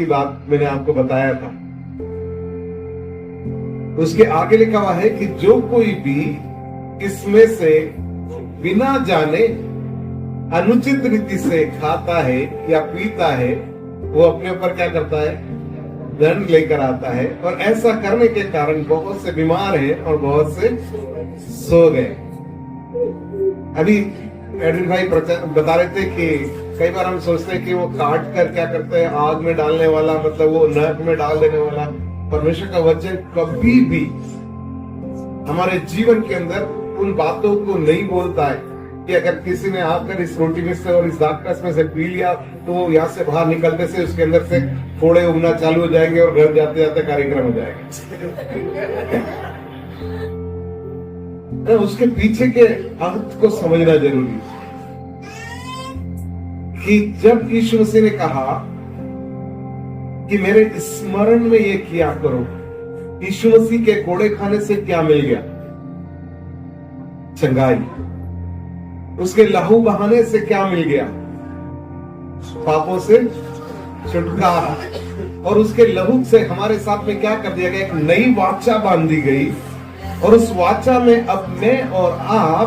की बात मैंने आपको बताया था, उसके आगे लिखा हुआ है कि जो कोई भी इसमें से बिना जाने अनुचित रीति से खाता है या पीता है, वो अपने ऊपर क्या करता है, दंड लेकर आता है। और ऐसा करने के कारण बहुत से बीमार हैं और बहुत से सो गए। अभी एडविन भाई बता रहे थे कि कई बार हम सोचते हैं कि वो काट कर क्या करते हैं, आग में डालने वाला, मतलब वो नरक में डाल देने वाला। परमेश्वर का वचन कभी भी हमारे जीवन के अंदर उन बातों को नहीं बोलता है कि अगर किसी ने आकर इस रोटी में से और इस दाखरस में से पी लिया तो वो यहाँ से बाहर निकलते से उसके अंदर से फोड़े उगना चालू हो जाएंगे और घर जाते जाते कार्यक्रम हो जाएगा। उसके पीछे के अर्थ को समझना जरूरी है कि जब यीशु मसीह ने कहा कि मेरे स्मरण में ये किया करो, यीशु मसीह के कोड़े खाने से क्या मिल गया, चंगाई। उसके लहू बहाने से क्या मिल गया, पापों से छुटकारा। और उसके लहू से हमारे साथ में क्या कर दिया गया, एक नई वाचा बांधी गई। और उस वाचा में अब मैं और आप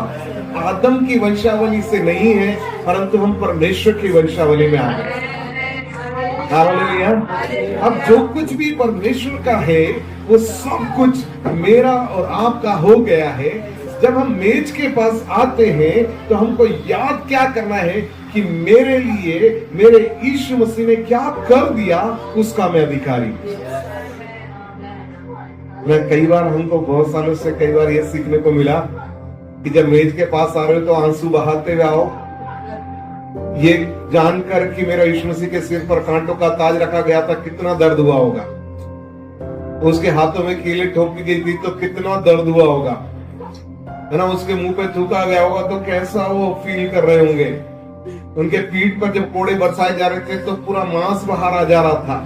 आदम की वंशावली से नहीं है, परंतु हम परमेश्वर की वंशावली में आ गए। हालेलुया। अब जो कुछ भी परमेश्वर का है वो सब कुछ मेरा और आपका हो गया है। जब हम मेज के पास आते हैं तो हमको याद क्या करना है कि मेरे लिए मेरे यीशु मसीह ने क्या कर दिया, उसका मैं अधिकारी। मैं कई बार, हमको बहुत सालों से कई बार ये सीखने को मिला कि जब मेज के पास आ रहे हो तो आंसू बहाते हुए आओ, ये जानकर कि मेरा यीशु मसीह के सिर पर कांटों का ताज रखा गया था, कितना दर्द हुआ होगा। उसके हाथों में कीलें ठोकी गई थी तो कितना दर्द हुआ होगा, है ना। उसके मुंह पे थूका गया होगा तो कैसा वो फील कर रहे होंगे। उनके पीठ पर जब कोड़े बरसाए जा रहे थे तो पूरा मांस बाहर आ जा रहा था।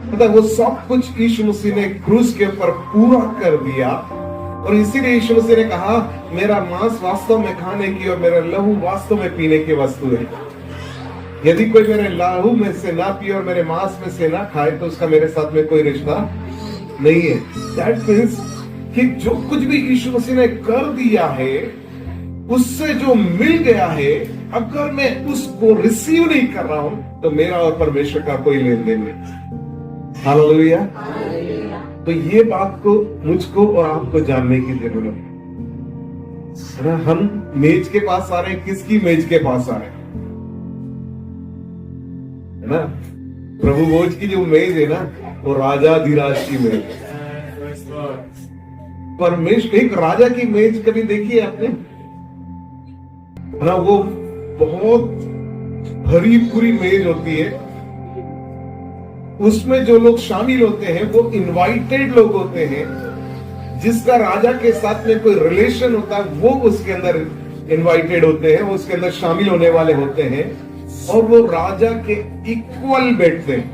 मतलब वो सब कुछ यीशु मसीह ने क्रूस के ऊपर पूरा कर दिया। और इसीलिए यीशु मसीह ने कहा मेरा मांस वास्तव में खाने की और मेरा लहू वास्तव में पीने की वस्तु है। यदि कोई मेरे लहू में से ना पिए और मेरे मांस में से ना खाए तो उसका मेरे साथ में कोई रिश्ता नहीं है। दैट मीन्स कि जो कुछ भी यीशु मसीह ने कर दिया है, उससे जो मिल गया है, अगर मैं उसको रिसीव नहीं कर रहा हूं तो मेरा और परमेश्वर का कोई लेन देन नहीं। हालेलुया। तो ये बात को मुझको और आपको जानने की जरूरत है। हम मेज के पास आ रहे हैं, किसकी मेज के पास आ रहे हैं, है ना। प्रभु भोज की जो मेज है ना, वो राजाधिराज की मेज। परमेश्वर, एक राजा की मेज कभी देखी है आपने, है ना। वो बहुत भरी पूरी मेज होती है। उसमें जो लोग शामिल होते हैं वो इनवाइटेड लोग होते हैं। जिसका राजा के साथ में कोई रिलेशन होता है वो उसके अंदर इनवाइटेड होते हैं, वो उसके अंदर शामिल होने वाले होते हैं। और वो राजा के इक्वल बैठते हैं।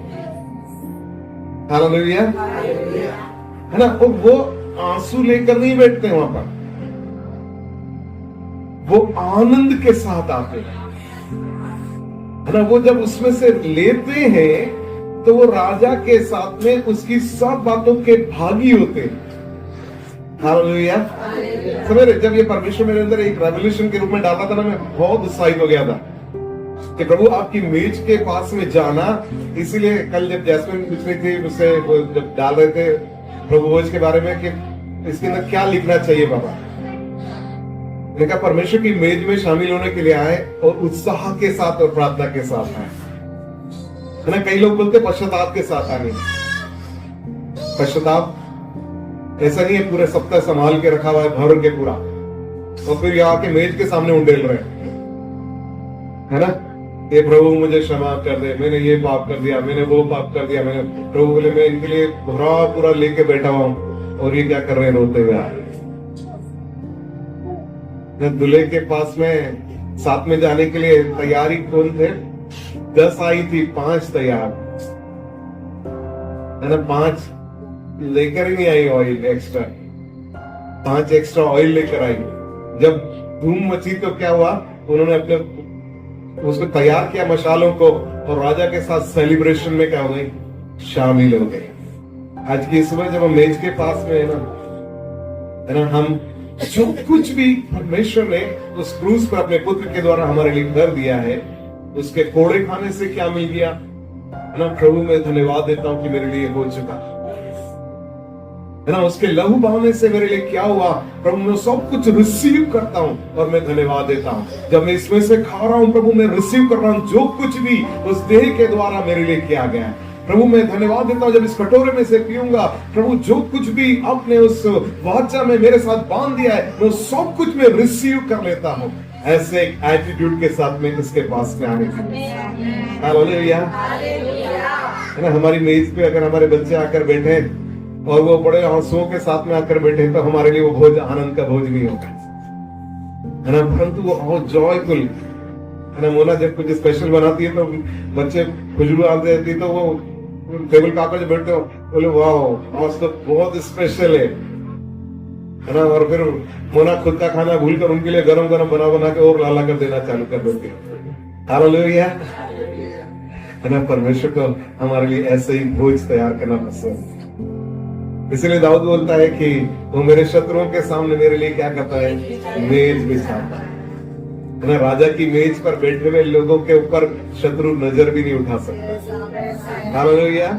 हालेलुया, है ना। और वो आंसू लेकर नहीं बैठते वहां पर, वो आनंद के साथ आते हैं, है ना। वो जब उसमें से लेते हैं तो वो राजा के साथ में उसकी सब बातों के भागी होते हैं। हालेलुया। समझ रहे, जब ये परमेश्वर मेरे अंदर एक रेवोल्यूशन के रूप में डाला था ना, मैं बहुत उत्साहित हो गया था कि प्रभु आपकी मेज के पास में जाना। इसीलिए कल जब जैस्मिन पूछ रही थी मुझसे, जब डाल रहे थे प्रभु भोज के बारे में कि इसके अंदर क्या लिखना चाहिए बाबा, मैंने कहा परमेश्वर की मेज में शामिल होने के लिए आए और उत्साह के साथ और प्रार्थना के साथ आए, है ना। कई लोग बोलते पश्चाताप के साथ आने। पश्चाताप ऐसा नहीं है पूरे सप्ताह संभाल के रखा हुआ है भर के पूरा, और फिर यहाँ के मेज के सामने उंडेल रहे, है ना। ये प्रभु मुझे क्षमा कर दे, मैंने ये पाप कर दिया, मैंने वो पाप कर दिया, मैंने, प्रभु बोले मैं इनके लिए भरा पूरा लेके बैठा हुआ हूं और ये क्या कर रहे हैं, रोते हुए आ रहे। दूल्हे के पास में साथ में जाने के लिए तैयारी कौन थे, 10 आई थी, 5 तैयार, है ना। 5 लेकर ही नहीं आई ऑयल एक्स्ट्रा, 5 एक्स्ट्रा ऑयल लेकर आई। जब धूम मची तो क्या हुआ, उन्होंने अपने उसको तैयार किया मशालों को, और राजा के साथ सेलिब्रेशन में क्या हो गई, शामिल हो गए। आज की सुबह जब हम मेज के पास में है ना, हम जो कुछ भी परमेश्वर ने उस क्रूस पर अपने पुत्र के द्वारा हमारे लिए कर दिया है, उसके कोड़े खाने से क्या मिल गया है ना, प्रभु मैं धन्यवाद देता हूं कि मेरे लिए हो चुका है ना। उसके लहू बहाने से मेरे लिए क्या हुआ, प्रभु मैं सब कुछ रिसीव करता हूं और मैं धन्यवाद देता हूं। जब मैं इसमें से खा रहा हूं, प्रभु मैं रिसीव कर रहा हूं जो कुछ भी उस देह के द्वारा मेरे लिए किया गया है। प्रभु मैं धन्यवाद देता हूं, जब इस कटोरे में से पीऊंगा, प्रभु जो कुछ भी आपने उस वाचा में मेरे साथ बांध दिया है, वो सब कुछ मैं रिसीव कर लेता हूं। ऐसे एक एटीट्यूड के साथ में इसके पास में आने की, हालेलुया है ना। हमारी मेज पे अगर हमारे बच्चे आकर बैठे और वो बड़े आंसुओं के साथ में आकर बैठे, तो हमारे लिए वो भोज आनंद का भोज नहीं होगा, है ना। परंतु वो जॉयफुल है ना। मोना जब कुछ स्पेशल बनाती है तो बच्चे खुशबू आते रहती है, तो वो टेबल का आकर बैठते हो, बोले वाह आज तो बहुत स्पेशल है ना। और फिर मोना खुद का खाना भूलकर उनके लिए गरम गरम बना के और लाला कर देना चालू कर देते हैं। हालेलुया है ना। परमेश्वर को हमारे लिए ऐसे ही भोज तैयार करना पसंद है। इसलिए दाऊद बोलता है कि वो मेरे शत्रुओं के सामने मेरे लिए क्या करता है, मेज बिछाता है ना। राजा की मेज पर बैठे हुए लोगों के ऊपर शत्रु नजर भी नहीं उठा सकता। हालेलुया।